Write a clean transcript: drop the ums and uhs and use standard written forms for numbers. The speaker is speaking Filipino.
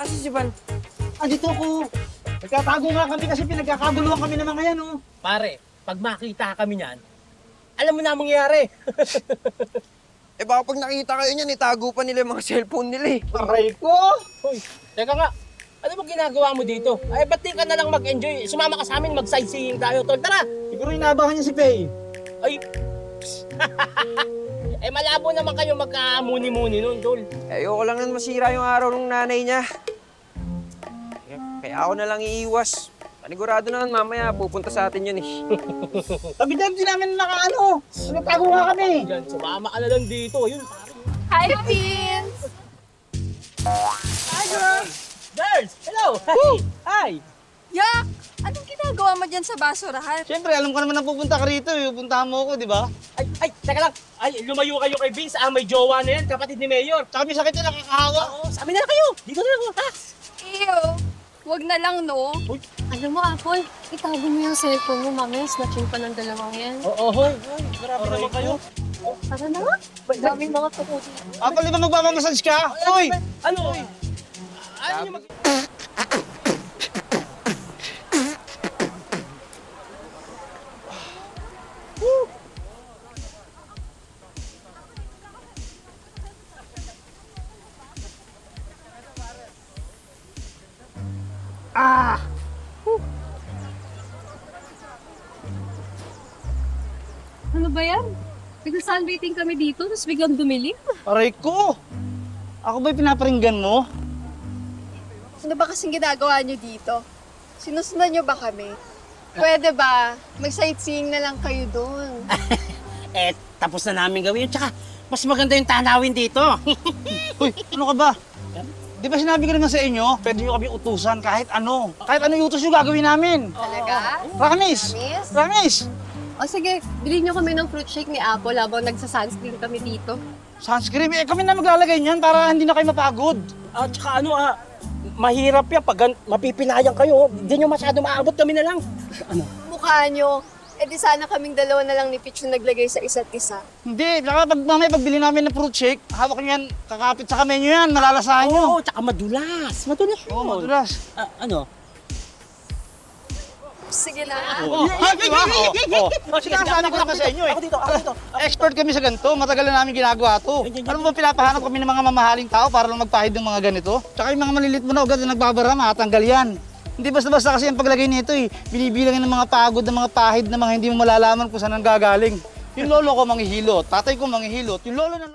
si Juban? Dito ako. Nagkatago nga kami kasi pinagkakaguluhan kami ng mga yan, oh. Pare, pag makita kami niyan, alam mo na ang mangyayari. Eh baka pag nakita kayo niyan, itago pa nila yung mga cellphone nila eh. Aray ko! Hoy, teka nga. Ano ba ginagawa mo dito? Ay, ba't di ka na lang mag-enjoy? Sumama ka sa amin, mag-sightseeing tayo, tol. Tara! Siguro inaabangan niya si Faye. Ay, eh malabo naman kayo magkamuni-muni nun, tol. Ayoko lang nang masira yung araw ng nanay niya. Kaya ako na lang iiwas. Panigurado naman mamaya pupunta sa atin yun eh. Tabi-tabi din namin nakaano. Nagtago nga kami. Yan, sumama ka na lang dito. Ayun, pare. Hi, Vince! Hi, girls! Girls! Hello! Hi! Hi! Yak! Anong ginagawa mo dyan sa basurahan? Siyempre, alam ko naman na pupunta ka rito. Pupuntahan mo ako, di ba? Ay, teka lang. Ay, lumayo kayo kay Vince. May jowa na yan, kapatid ni Mayor. Tsaka may sakit yun, nakakahawa. Oo, sa amin na kayo. Dito na lang, ha? Ew! Huwag na lang, no? Alam mo, Apple, itago mo yung cellphone mo, mamaya snatching pa ng dalawang yan. Oo, hoy. Grabe naman kayo. Tara na nga. Daming mga tukutin. Apple, di ba magpapamassage ka? Uy! Ano? Ano yung mag... Ano ba yan? Bigla sunbathing kami dito, tapos biglang dumilim. Aray ko! Ako ba'y pinaparinggan mo? Ano ba kasing ginagawa nyo dito? Sinusundan nyo ba kami? Pwede ba? Mag-sightseeing na lang kayo doon. Eh, tapos na namin gawin. Tsaka, mas maganda yung tanawin dito. Uy, ano ka ba? Di ba sinabi ko naman sa inyo, pwede nyo kami utusan kahit ano. Kahit ano yung utos nyo gagawin namin. Talaga? Promise! Miss? Promise! O sige, bilhin nyo kami ng fruit shake ni Apple habang nagsa-sunscreen kami dito. Sunscreen, kami na maglalagay niyan para hindi na kayo mapagod. At tsaka mahirap yan. Pag mapipinayan kayo, hindi nyo masyado maabot, kami na lang. Mukha nyo. Eh di sana kaming dalawa na lang ni Pitch yung naglagay sa isa't isa. Hindi, saka pag mamaya pagbili namin ng fruit shake, hawak nyo yan, kakapit sa kamay nyo yan, malalasahan nyo. Oo, tsaka madulas. Madulas yun. Oo, madulas. Ano? Sige na. Di ba? Sige, Sinasabi ko naman sa inyo eh. Ako dito. Expert kami sa ganito, matagal na namin ginagawa to. Alam mo ba pinapahanap kami ng mga mamahaling tao para lang magpahid ng mga ganito? Tsaka yung mga malilit mo na ugat na nagbabara, makatanggal yan. Hindi basta-basta kasi ang paglagay nito eh, binibilangin ng mga pagod, ng mga pahid na mga hindi mo malalaman kung saan ang gagaling. Yung lolo ko manghihilot, tatay ko manghihilot, yung lolo ng